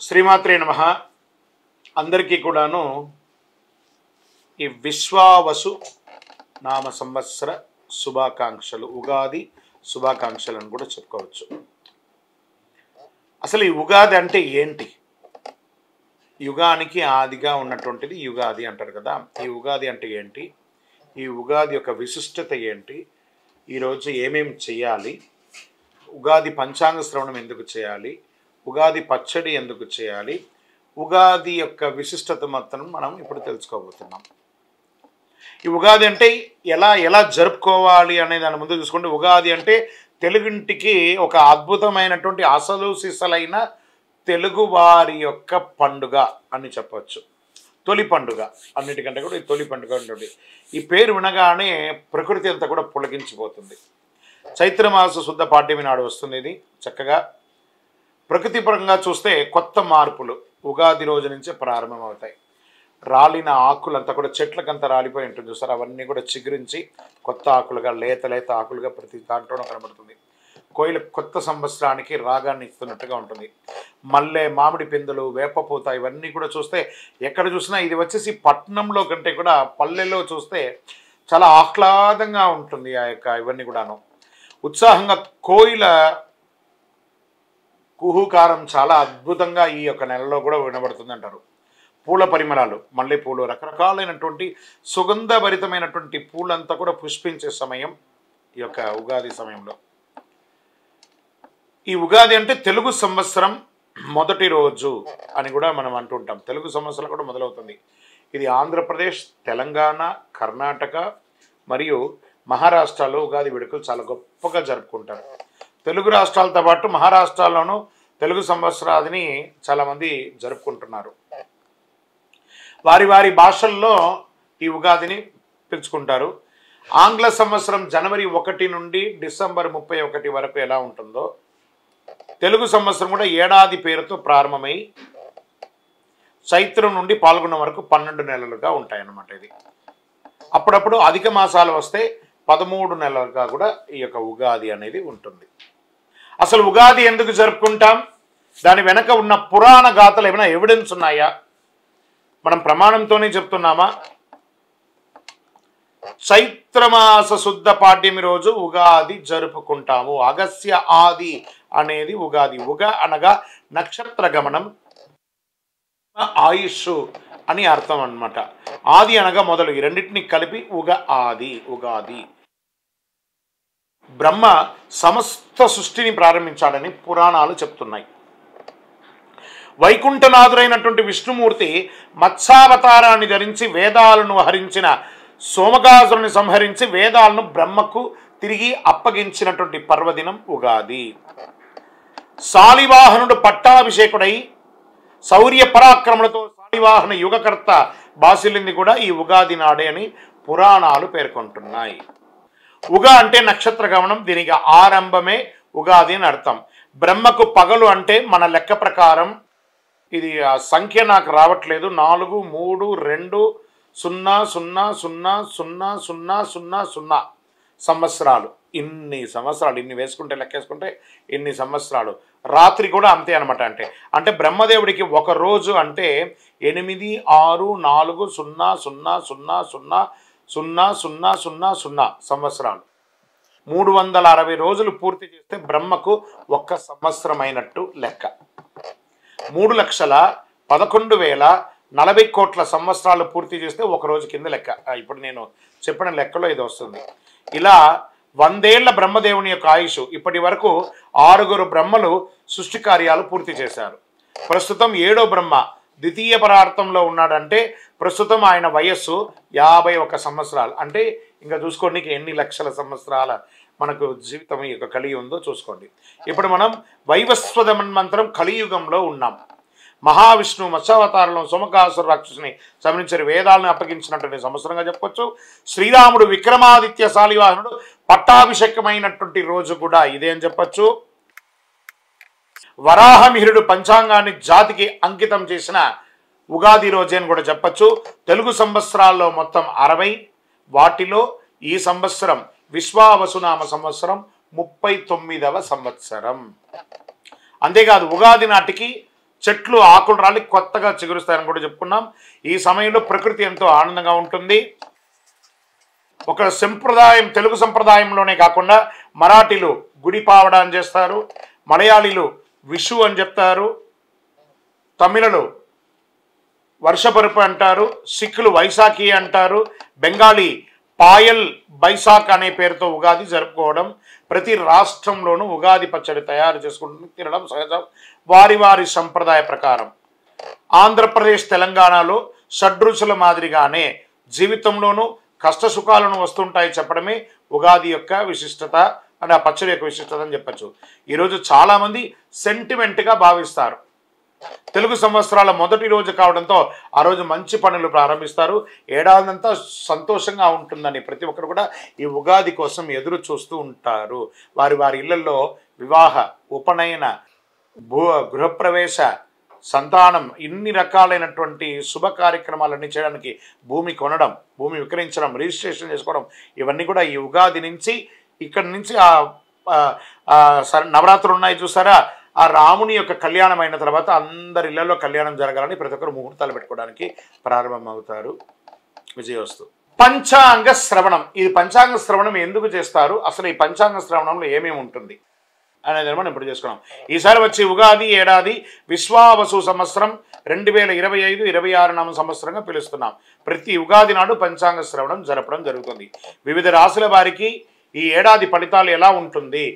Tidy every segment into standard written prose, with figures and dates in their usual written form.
శ్రీమాత్రే నమః. అందరికీ కూడాను ఈ విశ్వావసు నామ సంవత్సర శుభాకాంక్షలు, ఉగాది శుభాకాంక్షలు అని కూడా చెప్పుకోవచ్చు. అసలు ఈ ఉగాది అంటే ఏంటి? యుగానికి ఆదిగా ఉన్నటువంటిది యుగాది అంటారు కదా. ఈ ఉగాది అంటే ఏంటి? ఈ ఉగాది యొక్క విశిష్టత ఏంటి? ఈరోజు ఏమేమి చేయాలి? ఉగాది పంచాంగ శ్రవణం ఎందుకు చేయాలి? ఉగాది పచ్చడి ఎందుకు చేయాలి? ఉగాది యొక్క విశిష్టత మొత్తం మనం ఇప్పుడు తెలుసుకోబోతున్నాం. ఈ ఉగాది అంటే ఎలా జరుపుకోవాలి అనే దాని ముందు చూసుకుంటే, ఉగాది అంటే తెలుగింటికి ఒక అద్భుతమైనటువంటి అసలు సిసలైన తెలుగు వారి యొక్క పండుగ అని చెప్పవచ్చు. తొలి పండుగ, అన్నిటికంటే కూడా ఈ తొలి పండుగ ఉంటుంది. ఈ పేరు వినగానే ప్రకృతి అంతా కూడా పులకించిపోతుంది. చైత్రమాస శుద్ధ పాడ్యమి నాడు వస్తుంది. ఇది చక్కగా ప్రకృతి పరంగా చూస్తే కొత్త మార్పులు ఉగాది రోజు నుంచే ప్రారంభమవుతాయి. రాలిన ఆకులంతా కూడా చెట్లకంతా రాలిపోయి ఉంటుంది చూసారు, అవన్నీ కూడా చిగురించి కొత్త ఆకులుగా లేత ఆకులుగా ప్రతి దాంట్లోనూ కనబడుతుంది. కోయిల కొత్త సంవత్సరానికి రాగాన్ని ఇస్తున్నట్టుగా ఉంటుంది. మల్లె, మామిడి పిందులు, వేపపూత ఇవన్నీ కూడా చూస్తే ఎక్కడ చూసినా ఇది వచ్చేసి పట్టణంలో కంటే కూడా పల్లెల్లో చూస్తే చాలా ఆహ్లాదంగా ఉంటుంది. ఆ యొక్క ఇవన్నీ కూడాను ఉత్సాహంగా కోయిల కుహుకారం చాలా అద్భుతంగా ఈ యొక్క నెలలో కూడా వినబడుతుంది అంటారు. పూల పరిమళాలు, మల్లెపూలు, రకరకాలైనటువంటి సుగంధభరితమైనటువంటి పూలంతా కూడా పుష్పించే సమయం ఈ యొక్క ఉగాది సమయంలో. ఈ ఉగాది అంటే తెలుగు సంవత్సరం మొదటి రోజు అని కూడా మనం అంటుంటాం. తెలుగు సంవత్సరం కూడా మొదలవుతుంది. ఇది ఆంధ్రప్రదేశ్, తెలంగాణ, కర్ణాటక మరియు మహారాష్ట్రలో ఉగాది వేడుకలు చాలా గొప్పగా జరుపుకుంటారు. తెలుగు రాష్ట్రాలతో పాటు మహారాష్ట్రలోనూ తెలుగు సంవత్సరాదిని చాలామంది జరుపుకుంటున్నారు. వారి వారి భాషల్లో ఈ ఉగాదిని పిలుచుకుంటారు. ఆంగ్ల సంవత్సరం జనవరి 1 నుండి డిసెంబర్ 31 వరకు ఎలా ఉంటుందో, తెలుగు సంవత్సరం కూడా ఏడాది పేరుతో ప్రారంభమై చైత్రం నుండి పాల్గొన్న వరకు 12 నెలలుగా ఉంటాయన్నమాట. ఇది అప్పుడప్పుడు అధిక మాసాలు వస్తే 13 నెలలుగా కూడా ఈ యొక్క ఉగాది అనేది ఉంటుంది. అసలు ఉగాది ఎందుకు జరుపుకుంటాం? దాని వెనక ఉన్న పురాణ గాథలు ఏమైనా ఎవిడెన్స్ ఉన్నాయా? మనం ప్రమాణంతోనే చెప్తున్నామా? చైత్రమాస శుద్ధ పాడ్యమి రోజు ఉగాది జరుపుకుంటాము. అగస్య ఆది అనేది ఉగాది. ఉగ అనగా నక్షత్ర గమనం, ఆయుష్ అని అర్థం అన్నమాట. ఆది అనగా మొదలు, ఈ రెండింటిని కలిపి ఉగాది. బ్రహ్మ సమస్త సృష్టిని ప్రారంభించాడని పురాణాలు చెప్తున్నాయి. వైకుంఠనాథుడైనటువంటి విష్ణుమూర్తి మత్స్యావతారాన్ని ధరించి వేదాలను హరించిన సోమకాసురుని సంహరించి వేదాలను బ్రహ్మకు తిరిగి అప్పగించినటువంటి పర్వదినం ఉగాది. శాలివాహనుడు పట్టాభిషేకుడై శౌర్య పరాక్రమలతో శాలివాహన యుగకర్త బాసిల్లింది కూడా ఈ ఉగాది నాడే అని పురాణాలు పేర్కొంటున్నాయి. ఉగ అంటే నక్షత్ర గమనం, దీనికి ఆరంభమే ఉగాది అని అర్థం. బ్రహ్మకు పగలు అంటే మన లెక్క ప్రకారం, ఇది ఆ సంఖ్య నాకు రావట్లేదు, 4, 3, 2, 0, 0, 0, 0, 0 సంవత్సరాలు. ఇన్ని సంవత్సరాలు, ఇన్ని వేసుకుంటే లెక్కేసుకుంటే ఇన్ని సంవత్సరాలు. రాత్రి కూడా అంతే అనమాట. అంటే బ్రహ్మదేవుడికి ఒక రోజు అంటే 8, 6, 4, 0, 0, 0, 0, 0, సంవత్సరాలు. 360 రోజులు పూర్తి చేస్తే బ్రహ్మకు ఒక్క సంవత్సరం అయినట్టు లెక్క. 3,11,040 కోట్ల సంవత్సరాలు పూర్తి చేస్తే ఒక రోజు కింద లెక్క. ఇప్పుడు నేను చెప్పిన లెక్కలో ఇది వస్తుంది. ఇలా 100 ఏళ్ల బ్రహ్మదేవుని యొక్క ఆయుష్. ఇప్పటి వరకు 6 బ్రహ్మలు సృష్టి కార్యాలు పూర్తి చేశారు. ప్రస్తుతం 7వ బ్రహ్మ ద్వితీయ పరార్థంలో ఉన్నాడంటే ప్రస్తుతం ఆయన వయస్సు 51 సంవత్సరాలు. అంటే ఇంకా చూసుకోండి ఎన్ని లక్షల సంవత్సరాల మనకు జీవితం ఈ యొక్క కలియుగం ఉందో చూసుకోండి. ఇప్పుడు మనం వైవస్వత మన్వంతరం కలియుగంలో ఉన్నాం. మహావిష్ణువు మత్స్యావతారంలో సోమకాసుర రాక్షసుని సంహరించి వేదాలను అప్పగించినటువంటి సంవత్సరంగా చెప్పొచ్చు. శ్రీరాముడు విక్రమాదిత్య శాలివాహనుడు పట్టాభిషేకమైనటువంటి రోజు కూడా ఇదే అని చెప్పచ్చు. వరాహమిహిరుడు పంచాంగాన్ని జాతికి అంకితం చేసిన ఉగాది రోజే అని కూడా చెప్పచ్చు. తెలుగు సంవత్సరాల్లో మొత్తం 60, వాటిలో ఈ సంవత్సరం విశ్వావసునామ సంవత్సరం 39వ సంవత్సరం. అంతేకాదు ఉగాది నాటికి చెట్లు ఆకులు రాలి కొత్తగా చిగురుస్తాయని కూడా చెప్పుకున్నాం. ఈ సమయంలో ప్రకృతి ఎంతో ఆనందంగా ఉంటుంది. ఒక సంప్రదాయం, తెలుగు సంప్రదాయంలోనే కాకుండా మరాఠీలు గుడి పావడా అని చేస్తారు, మలయాళీలు విషు అని చెప్తారు, తమిళలు వర్షపరుపు అంటారు, సిక్కులు వైశాఖి అంటారు, బెంగాలీ పాయల్ బైసాక్ అనే పేరుతో ఉగాది జరుపుకోవడం. ప్రతి రాష్ట్రంలోనూ ఉగాది పచ్చడి తయారు చేసుకుంటూ తినడం సహజం వారి వారి సంప్రదాయ ప్రకారం. ఆంధ్రప్రదేశ్, తెలంగాణలో షడ్రుచుల మాదిరిగానే జీవితంలోనూ కష్ట సుఖాలను వస్తుంటాయి చెప్పడమే ఉగాది యొక్క విశిష్టత అంటే ఆ పచ్చడి యొక్క విశిష్టత అని చెప్పచ్చు. ఈరోజు చాలామంది సెంటిమెంట్గా భావిస్తారు. తెలుగు సంవత్సరాల మొదటి రోజు కావడంతో ఆ రోజు మంచి పనులు ప్రారంభిస్తారు. ఏడాదంతా సంతోషంగా ఉంటుందని ప్రతి ఒక్కరు కూడా ఈ ఉగాది కోసం ఎదురు చూస్తూ ఉంటారు. వారి వారి ఇళ్లలో వివాహ, ఉపనయన, గృహప్రవేశ, సంతానం ఇన్ని రకాలైనటువంటి శుభ కార్యక్రమాలన్నీ చేయడానికి భూమి కొనడం, భూమి విక్రయించడం, రిజిస్ట్రేషన్ చేసుకోవడం ఇవన్నీ కూడా ఈ ఉగాది నుంచి ఇక్కడి నుంచి నవరాత్రులు ఉన్నాయి చూసారా, ఆ రాముని యొక్క కళ్యాణం అయిన తర్వాత అందరి ఇళ్లలో కళ్యాణం జరగాలని ప్రతి ఒక్కరు ముహూర్తాలు పెట్టుకోవడానికి ప్రారంభమవుతారు. విజయోస్తు. పంచాంగ శ్రవణం. ఇది పంచాంగ శ్రవణం ఎందుకు చేస్తారు, అసలు ఈ పంచాంగ శ్రవణంలో ఏమేమి ఉంటుంది అనేది మనం ఇప్పుడు చేసుకున్నాం. ఈసారి వచ్చి ఉగాది ఏడాది విశ్వావసు సంవత్సరం 2025-26 నామ సంవత్సరంగా పిలుస్తున్నాం. ప్రతి ఉగాది నాడు పంచాంగ శ్రవణం జరపడం జరుగుతుంది. వివిధ రాశుల వారికి ఈ ఏడాది ఫలితాలు ఎలా ఉంటుంది,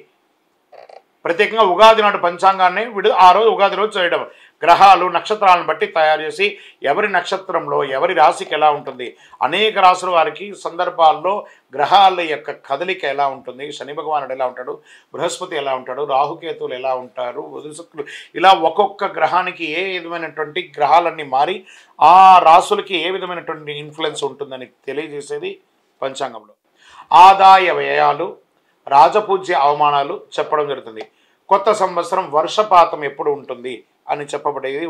ప్రత్యేకంగా ఉగాది నాడు పంచాంగాన్ని ఆ రోజు ఉగాది రోజు చేయడం, గ్రహాలు నక్షత్రాలను బట్టి తయారు చేసి ఎవరి నక్షత్రంలో ఎవరి రాశికి ఎలా ఉంటుంది, అనేక రాశుల వారికి సందర్భాల్లో గ్రహాల యొక్క కదలిక ఎలా ఉంటుంది, శని భగవానుడు ఎలా ఉంటాడు, బృహస్పతి ఎలా ఉంటాడు, రాహుకేతువులు ఎలా ఉంటారు, బుధశుక్రులు, ఇలా ఒక్కొక్క గ్రహానికి ఏ విధమైనటువంటి గ్రహాలన్నీ మారి ఆ రాశులకి ఏ విధమైనటువంటి ఇన్ఫ్లుయెన్స్ ఉంటుందని తెలియజేసేది పంచాంగంలో. ఆదాయ వ్యయాలు, రాజపూజ్య అవమానాలు చెప్పడం జరుగుతుంది. కొత్త సంవత్సరం వర్షపాతం ఎప్పుడు ఉంటుంది అని చెప్పబడేది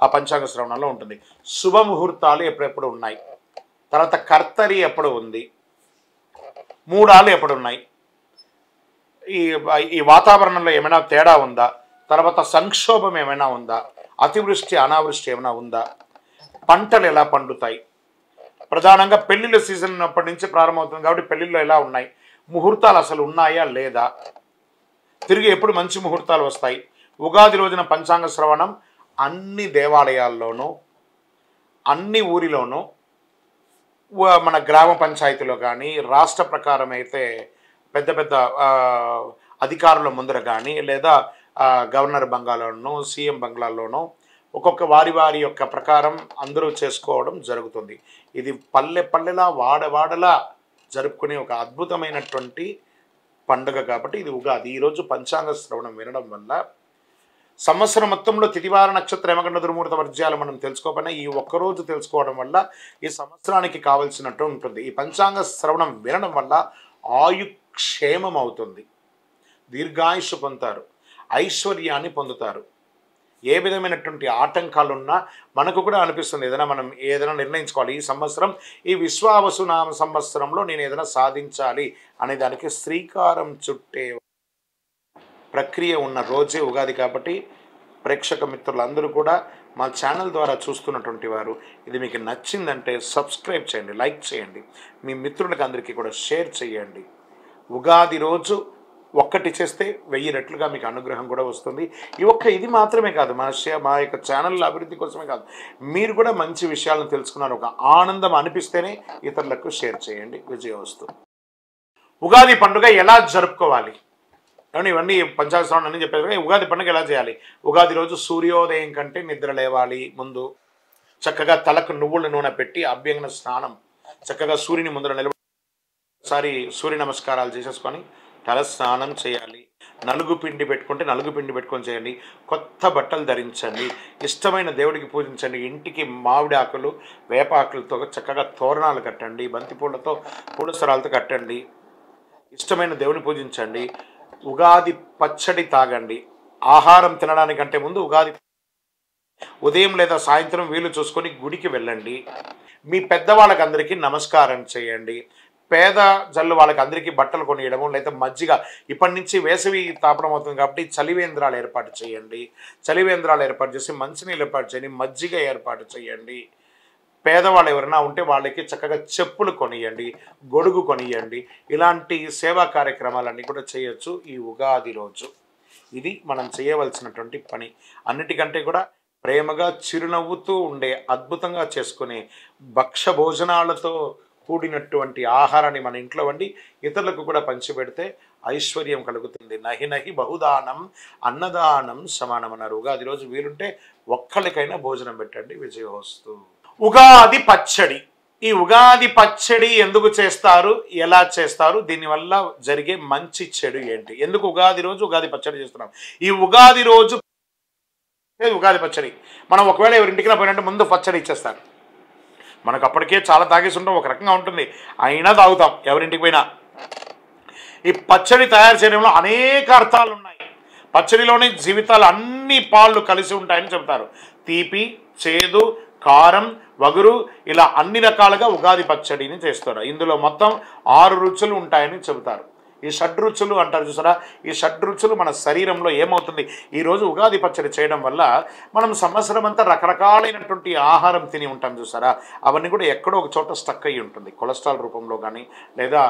ఆ పంచాంగ శ్రవణంలో ఉంటుంది. శుభముహూర్తాలు ఎప్పుడెప్పుడు ఉన్నాయి, తర్వాత కర్తరి ఎప్పుడు ఉంది, మూడాలు ఎప్పుడు ఉన్నాయి, ఈ వాతావరణంలో ఏమైనా తేడా ఉందా, తర్వాత సంక్షోభం ఏమైనా ఉందా, అతివృష్టి అనావృష్టి ఏమైనా ఉందా, పంటలు ఎలా పండుతాయి, ప్రధానంగా పెళ్లిళ్ళ సీజన్ అప్పటి నుంచి ప్రారంభమవుతుంది కాబట్టి పెళ్లిళ్ళు ఎలా ఉన్నాయి, ముహూర్తాలు అసలు ఉన్నాయా లేదా, తిరిగి ఎప్పుడు మంచి ముహూర్తాలు వస్తాయి. ఉగాది రోజున పంచాంగ శ్రవణం అన్ని దేవాలయాల్లోనూ అన్ని ఊరిలోనూ మన గ్రామ పంచాయతీలో కానీ రాష్ట్ర ప్రకారం అయితే పెద్ద పెద్ద అధికారుల ముందర కానీ లేదా గవర్నర్ బంగ్లాలోనూ సీఎం బంగ్లాల్లోనూ ఒక్కొక్క వారి వారి యొక్క ప్రకారం అందరూ చేసుకోవడం జరుగుతుంది. ఇది పల్లె పల్లెలా వాడవాడలా జరుపుకునే ఒక అద్భుతమైనటువంటి పండుగ కాబట్టి ఇది ఉగాది. ఈరోజు పంచాంగ శ్రవణం వినడం వల్ల సంవత్సరం మొత్తంలో తిథివార నక్షత్ర యమగండ దుర్ముహూర్త వర్జ్యాలు మనం తెలుసుకోకపోయినా ఈ ఒక్కరోజు తెలుసుకోవడం వల్ల ఈ సంవత్సరానికి కావలసినట్టు ఉంటుంది. ఈ పంచాంగ శ్రవణం వినడం వల్ల ఆయుక్షేమం అవుతుంది, దీర్ఘాయుష్ పొందుతారు, ఐశ్వర్యాన్ని పొందుతారు. ఏ విధమైనటువంటి ఆటంకాలున్నా మనకు కూడా అనిపిస్తుంది ఏదైనా నిర్ణయించుకోవాలి, ఈ సంవత్సరం ఈ విశ్వావసు నామ సంవత్సరంలో నేను ఏదైనా సాధించాలి అనే దానికి శ్రీకారం చుట్టే ప్రక్రియ ఉన్న రోజే ఉగాది. కాబట్టి ప్రేక్షక మిత్రులందరూ కూడా మా ఛానల్ ద్వారా చూస్తున్నటువంటి వారు ఇది మీకు నచ్చిందంటే సబ్స్క్రైబ్ చేయండి, లైక్ చేయండి, మీ మిత్రులకు అందరికీ కూడా షేర్ చేయండి. ఉగాది రోజు ఒక్కటి చేస్తే 1000 రెట్లుగా మీకు అనుగ్రహం కూడా వస్తుంది. ఇది మాత్రమే కాదు, మా యొక్క ఛానల్ అభివృద్ధి కోసమే కాదు, మీరు కూడా మంచి విషయాలను తెలుసుకున్నారు, ఒక ఆనందం అనిపిస్తేనే ఇతరులకు షేర్ చేయండి. విజయోస్తు. ఉగాది పండుగ ఎలా జరుపుకోవాలి అని ఇవన్నీ పంచాంగ శ్రవణం అన్నీ చెప్పేది. ఉగాది పండుగ ఎలా చేయాలి? ఉగాది రోజు సూర్యోదయం కంటే నిద్ర లేవాలి. ముందు చక్కగా తలకు నువ్వుల నూనె పెట్టి అభ్యంగన స్నానం చక్కగా సూర్యుని ముందర నిలబడి ఒకసారి సూర్య నమస్కారాలు చేసేసుకొని తల స్నానం చేయాలి. నలుగు పిండి పెట్టుకుంటే నలుగు పిండి పెట్టుకొని చేయండి. కొత్త బట్టలు ధరించండి. ఇష్టమైన దేవుడికి పూజించండి. ఇంటికి మామిడి ఆకులు, వేపాకులతో చక్కగా తోరణాలు కట్టండి. బంతిపూలతో పూలసరాలతో కట్టండి. ఇష్టమైన దేవుని పూజించండి. ఉగాది పచ్చడి తాగండి. ఆహారం తినడానికంటే ముందు ఉగాది ఉదయం లేదా సాయంత్రం వీలు చూసుకొని గుడికి వెళ్ళండి. మీ పెద్దవాళ్ళకి అందరికీ నమస్కారం చేయండి. పేద జల్లు వాళ్ళకి అందరికీ బట్టలు కొనియడము, లేదా మజ్జిగ. ఇప్పటి నుంచి వేసవి తాపడం అవుతుంది కాబట్టి చలివేంద్రాలు ఏర్పాటు చేయండి. చలివేంద్రాలు ఏర్పాటు చేసి మంచినీళ్ళు ఏర్పాటు చేయండి, మజ్జిగ ఏర్పాటు చేయండి. పేదవాళ్ళు ఎవరైనా ఉంటే వాళ్ళకి చక్కగా చెప్పులు కొనియండి, గొడుగు కొనియండి. ఇలాంటి సేవా కార్యక్రమాలన్నీ కూడా చేయొచ్చు ఈ ఉగాది రోజు. ఇది మనం చేయవలసినటువంటి పని. అన్నిటికంటే కూడా ప్రేమగా చిరునవ్వుతూ ఉండే, అద్భుతంగా చేసుకునే భక్ష భోజనాలతో కూడినటువంటి ఆహారాన్ని మన ఇంట్లో వండి ఇతరులకు కూడా పంచిపెడితే ఐశ్వర్యం కలుగుతుంది. నహి నహి బహుదానం అన్నదానం సమానం అన్నారు. ఉగాది రోజు వీలుంటే ఒక్కళ్ళకైనా భోజనం పెట్టండి. విజయోస్తు. ఉగాది పచ్చడి. ఈ ఉగాది పచ్చడి ఎందుకు చేస్తారు, ఎలా చేస్తారు, దీనివల్ల జరిగే మంచి చెడు ఏంటి, ఎందుకు ఉగాది రోజు ఉగాది పచ్చడి చేస్తున్నాం? ఈ ఉగాది రోజు ఉగాది పచ్చడి మనం ఒకవేళ ఎవరింటికి పోయినట్టు ముందు పచ్చడి ఇచ్చేస్తారు. మనకు అప్పటికే చాలా తాగేసి ఉంటాం, ఒక రకంగా ఉంటుంది, అయినా తాగుతాం ఎవరింటికి పోయినా. ఈ పచ్చడి తయారు చేయడంలో అనేక అర్థాలు ఉన్నాయి. పచ్చడిలోని జీవితాలు అన్ని పాళ్ళు కలిసి ఉంటాయని చెబుతారు. తీపి, చేదు, కారం, వగురు, ఇలా అన్ని రకాలుగా ఉగాది పచ్చడిని చేస్తారు. ఇందులో మొత్తం 6 రుచులు ఉంటాయని చెబుతారు. ఈ షడ్రుచులు అంటారు చూసారా, ఈ షడ్రుచులు మన శరీరంలో ఏమవుతుంది, ఈరోజు ఉగాది పచ్చడి చేయడం వల్ల మనం సంవత్సరం అంతా రకరకాలైనటువంటి ఆహారం తిని ఉంటాం చూసారా, అవన్నీ కూడా ఎక్కడో ఒక చోట స్టక్ అయ్యి ఉంటుంది. కొలెస్ట్రాల్ రూపంలో కానీ, లేదా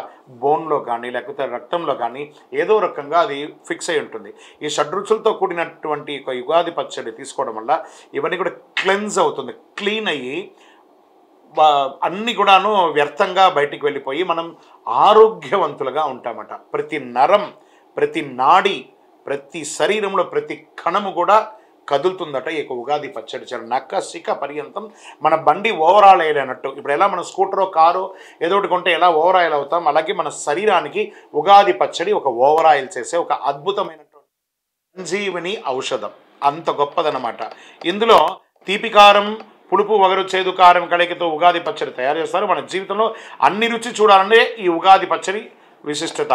బోన్లో కానీ, లేకపోతే రక్తంలో కానీ ఏదో రకంగా అది ఫిక్స్ అయి ఉంటుంది. ఈ షడ్రుచులతో కూడినటువంటి ఒక ఉగాది పచ్చడి తీసుకోవడం వల్ల ఇవన్నీ కూడా క్లెన్స్ అవుతుంది, క్లీన్ అయ్యి అన్ని కూడాను వ్యర్థంగా బయటికి వెళ్ళిపోయి మనం ఆరోగ్యవంతులుగా ఉంటామట. ప్రతి నరం, ప్రతి నాడి, ప్రతి శరీరంలో ప్రతి కణము కూడా కదులుతుందట ఈ ఉగాది పచ్చడి చేయడం. నక్కసిక పర్యంతం మన బండి ఓవరాల్ ఆయిల్ అన్నట్టు. ఇప్పుడు ఎలా మన స్కూటరో కారో ఏదో ఒకటి కొంటే ఎలా ఓవర్ ఆయిల్ అవుతాం, అలాగే మన శరీరానికి ఉగాది పచ్చడి ఒక ఓవర్ ఆయిల్ చేసే ఒక అద్భుతమైనటువంటి సంజీవని ఔషధం. అంత గొప్పదన్నమాట. ఇందులో తీపికారం, పులుపు, వగరు, చేదు, కారం కలయికతో ఉగాది పచ్చడి తయారు చేస్తారు. మన జీవితంలో అన్ని రుచి చూడాలంటే ఈ ఉగాది పచ్చడి విశిష్టత.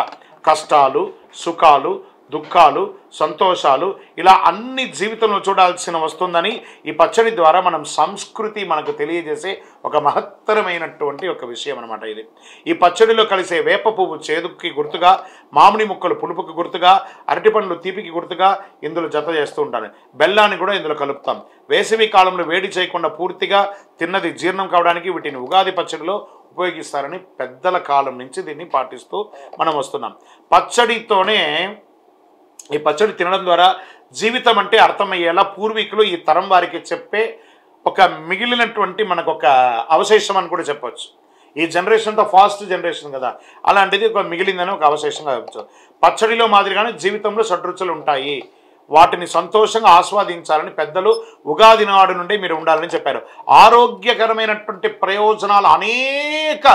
కష్టాలు, సుఖాలు, దుఃఖాలు, సంతోషాలు, ఇలా అన్ని జీవితంలో చూడాల్సిన వస్తుందని ఈ పచ్చడి ద్వారా మనం సంస్కృతి మనకు తెలియజేసే ఒక మహత్తరమైనటువంటి ఒక విషయం అనమాట ఇది. ఈ పచ్చడిలో కలిసే వేప పువ్వు చేదుకి గుర్తుగా, మామిడి ముక్కలు పులుపుకి గుర్తుగా, అరటిపండ్లు తీపికి గుర్తుగా ఇందులో జత చేస్తూ ఉంటాను. బెల్లాన్ని కూడా ఇందులో కలుపుతాం. వేసవి కాలంలో వేడి చేయకుండా పూర్తిగా తిన్నది జీర్ణం కావడానికి వీటిని ఉగాది పచ్చడిలో ఉపయోగిస్తారని పెద్దల కాలం నుంచి దీన్ని పాటిస్తూ మనం వస్తున్నాం. పచ్చడితోనే ఈ పచ్చడి తినడం ద్వారా జీవితం అంటే అర్థమయ్యేలా పూర్వీకులు ఈ తరం వారికి చెప్పే ఒక మిగిలినటువంటి మనకు ఒక అవశేషం అని కూడా చెప్పవచ్చు. ఈ జనరేషన్ అంతా ఫాస్ట్ జనరేషన్ కదా, అలాంటిది ఒక మిగిలిందని ఒక అవశేషంగా చెప్పచ్చు. పచ్చడిలో మాదిరిగానే జీవితంలో షడ్రుచులు ఉంటాయి, వాటిని సంతోషంగా ఆస్వాదించాలని పెద్దలు ఉగాది నాడు నుండి మీరు ఉండాలని చెప్పారు. ఆరోగ్యకరమైనటువంటి ప్రయోజనాలు, అనేక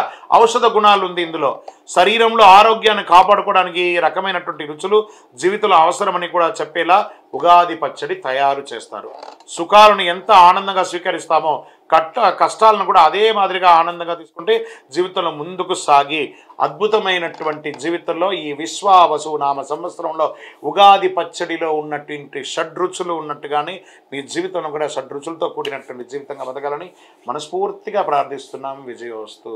ఔషధ గుణాలు ఉంది ఇందులో. శరీరంలో ఆరోగ్యాన్ని కాపాడుకోవడానికి ఈ రకమైనటువంటి రుచులు జీవితంలో అవసరమని కూడా చెప్పేలా ఉగాది పచ్చడి తయారు చేస్తారు. సుఖాలను ఎంత ఆనందంగా స్వీకరిస్తామో కష్టాలను కూడా అదే మాదిరిగా ఆనందంగా తీసుకుంటే జీవితంలో ముందుకు సాగి అద్భుతమైనటువంటి జీవితంలో ఈ విశ్వావసు నామ సంవత్సరంలో ఉగాది పచ్చడిలో ఉన్నటువంటి షడ్రుచులు ఉన్నట్టుగానే మీ జీవితంలో కూడా షడ్రుచులతో కూడినటువంటి జీవితంగా బతకాలని మనస్ఫూర్తిగా ప్రార్థిస్తున్నాం. విజయోస్తు.